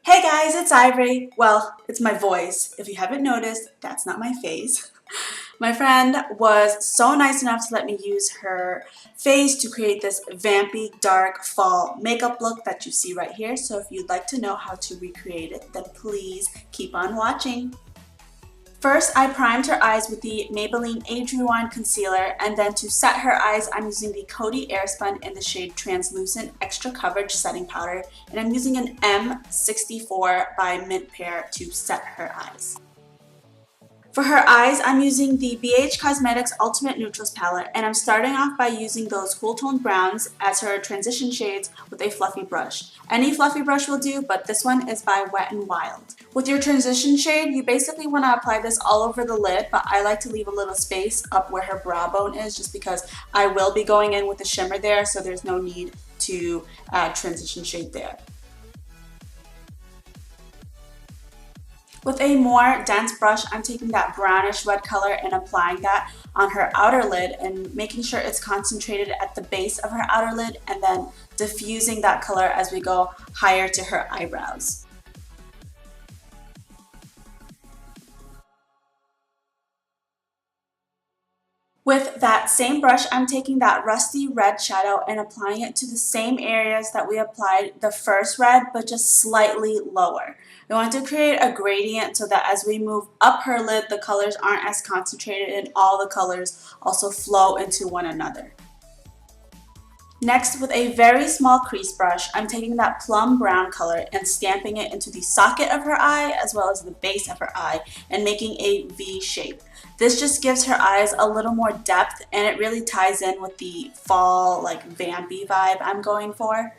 Hey guys, it's Ivory. Well, it's my voice. If you haven't noticed, that's not my face. My friend was so nice enough to let me use her face to create this vampy dark fall makeup look that you see right here. So if you'd like to know how to recreate it, then please keep on watching. First, I primed her eyes with the Maybelline Age Rewind Concealer, and then to set her eyes, I'm using the Coty Airspun in the shade Translucent Extra Coverage Setting Powder, and I'm using an M64 by Mint Pear to set her eyes. For her eyes, I'm using the BH Cosmetics Ultimate Neutrals palette, and I'm starting off by using those cool toned browns as her transition shades with a fluffy brush. Any fluffy brush will do, but this one is by Wet n Wild. With your transition shade, you basically want to apply this all over the lid, but I like to leave a little space up where her brow bone is just because I will be going in with the shimmer there, so there's no need to transition shade there. With a more dense brush, I'm taking that brownish red color and applying that on her outer lid and making sure it's concentrated at the base of her outer lid, and then diffusing that color as we go higher to her eyebrows. With that same brush, I'm taking that rusty red shadow and applying it to the same areas that we applied the first red, but just slightly lower. We want to create a gradient so that as we move up her lid, the colors aren't as concentrated and all the colors also flow into one another. Next, with a very small crease brush, I'm taking that plum brown color and stamping it into the socket of her eye as well as the base of her eye and making a V shape. This just gives her eyes a little more depth, and it really ties in with the fall, like vampy vibe I'm going for.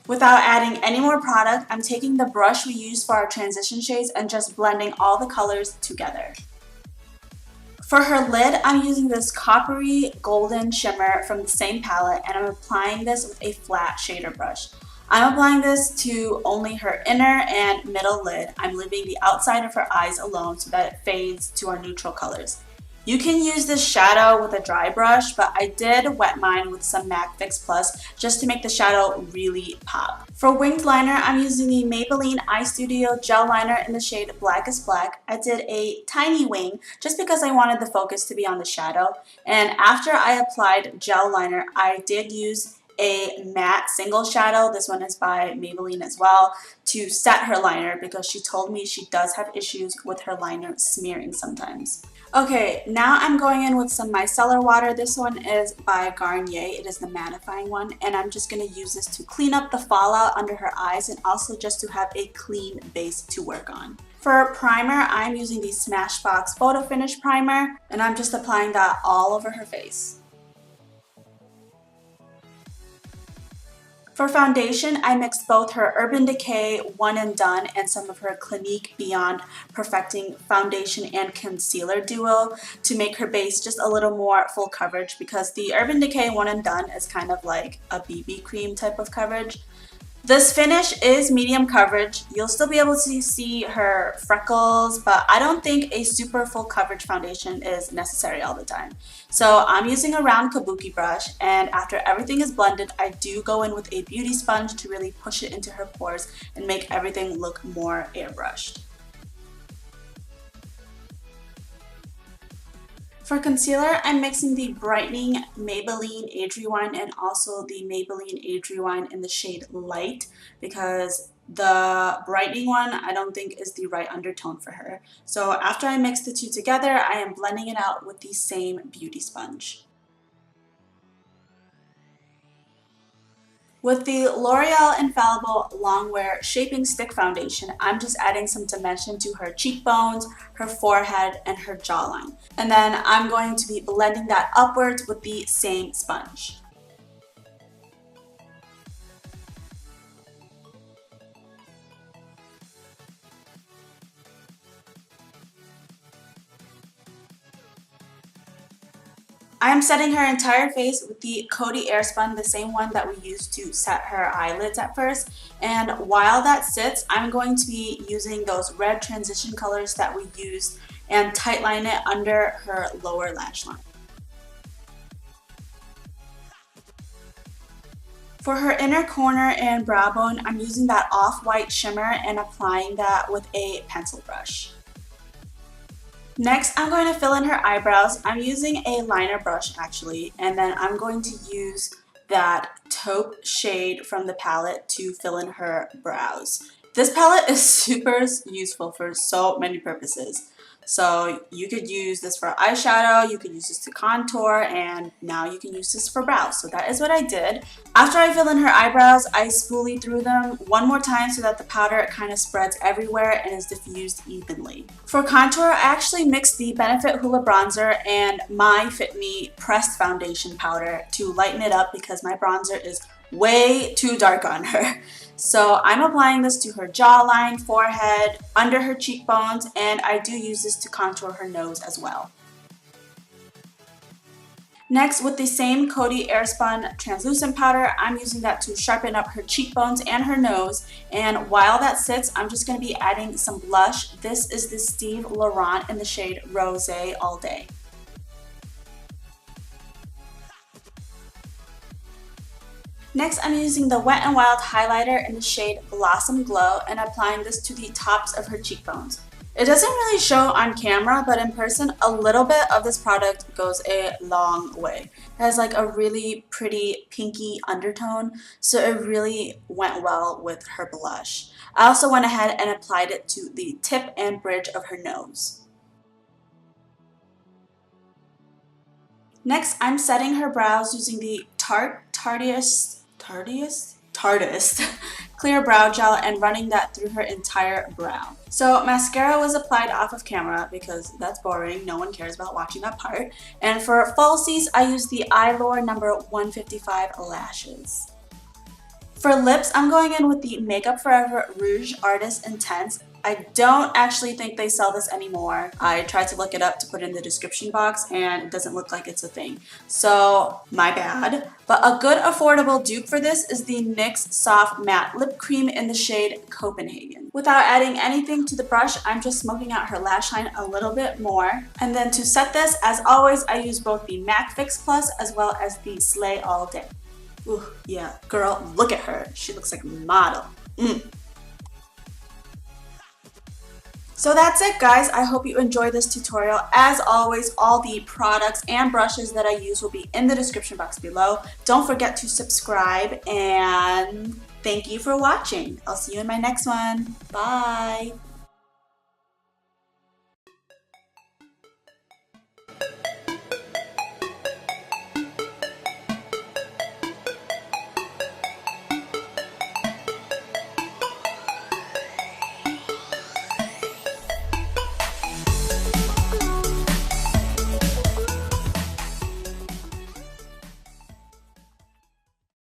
Without adding any more product, I'm taking the brush we used for our transition shades and just blending all the colors together. For her lid, I'm using this coppery golden shimmer from the same palette, and I'm applying this with a flat shader brush. I'm applying this to only her inner and middle lid. I'm leaving the outside of her eyes alone so that it fades to our neutral colors. You can use this shadow with a dry brush, but I did wet mine with some MAC Fix Plus just to make the shadow really pop. For winged liner, I'm using the Maybelline Eye Studio Gel Liner in the shade Blackest Black. I did a tiny wing just because I wanted the focus to be on the shadow. And after I applied gel liner, I did use a matte single shadow, this one is by Maybelline as well, to set her liner because she told me she does have issues with her liner smearing sometimes. Okay, now I'm going in with some micellar water. This one is by Garnier. It is the mattifying one, and I'm just going to use this to clean up the fallout under her eyes and also just to have a clean base to work on. For primer, I'm using the Smashbox Photo Finish Primer, and I'm just applying that all over her face. For foundation, I mixed both her Urban Decay One and Done and some of her Clinique Beyond Perfecting Foundation and Concealer Duo to make her base just a little more full coverage, because the Urban Decay One and Done is kind of like a BB cream type of coverage. This finish is medium coverage. You'll still be able to see her freckles, but I don't think a super full coverage foundation is necessary all the time. So I'm using a round kabuki brush, and after everything is blended, I do go in with a beauty sponge to really push it into her pores and make everything look more airbrushed. For concealer, I'm mixing the brightening Maybelline Age Rewind and also the Maybelline Age Rewind in the shade Light, because the brightening one I don't think is the right undertone for her. So after I mix the two together, I am blending it out with the same beauty sponge. With the L'Oreal Infallible Longwear Shaping Stick Foundation, I'm just adding some dimension to her cheekbones, her forehead, and her jawline. And then I'm going to be blending that upwards with the same sponge. I am setting her entire face with the Coty Airspun, the same one that we used to set her eyelids at first. And while that sits, I'm going to be using those red transition colors that we used and tightline it under her lower lash line. For her inner corner and brow bone, I'm using that off-white shimmer and applying that with a pencil brush. Next, I'm going to fill in her eyebrows. I'm using a liner brush actually, and then I'm going to use that taupe shade from the palette to fill in her brows. This palette is super useful for so many purposes. So you could use this for eyeshadow, you could use this to contour, and now you can use this for brows. So that is what I did. After I fill in her eyebrows, I spoolie through them one more time so that the powder kind of spreads everywhere and is diffused evenly. For contour, I actually mixed the Benefit Hoola bronzer and my Fit Me pressed foundation powder to lighten it up because my bronzer is way too dark on her. So I'm applying this to her jawline, forehead, under her cheekbones, and I do use this to contour her nose as well. Next, with the same Coty Airspun translucent powder, I'm using that to sharpen up her cheekbones and her nose. And while that sits, I'm just going to be adding some blush. This is the Steve Laurent in the shade Rose All Day. Next, I'm using the Wet n Wild highlighter in the shade Blossom Glow and applying this to the tops of her cheekbones. It doesn't really show on camera, but in person, a little bit of this product goes a long way. It has like a really pretty pinky undertone, so it really went well with her blush. I also went ahead and applied it to the tip and bridge of her nose. Next, I'm setting her brows using the Tartest clear brow gel and running that through her entire brow. So mascara was applied off of camera because that's boring, no one cares about watching that part. And for falsies, I used the Eyelure number 155 lashes. For lips, I'm going in with the Makeup Forever Rouge Artist Intense. I don't actually think they sell this anymore. I tried to look it up to put in the description box and it doesn't look like it's a thing. So, my bad. But a good affordable dupe for this is the NYX Soft Matte Lip Cream in the shade Copenhagen. Without adding anything to the brush, I'm just smoking out her lash line a little bit more. And then to set this, as always, I use both the MAC Fix Plus as well as the Slay All Day. Ooh, yeah, girl, look at her. She looks like a model. So that's it, guys. I hope you enjoyed this tutorial. As always, all the products and brushes that I use will be in the description box below. Don't forget to subscribe, and thank you for watching. I'll see you in my next one. Bye.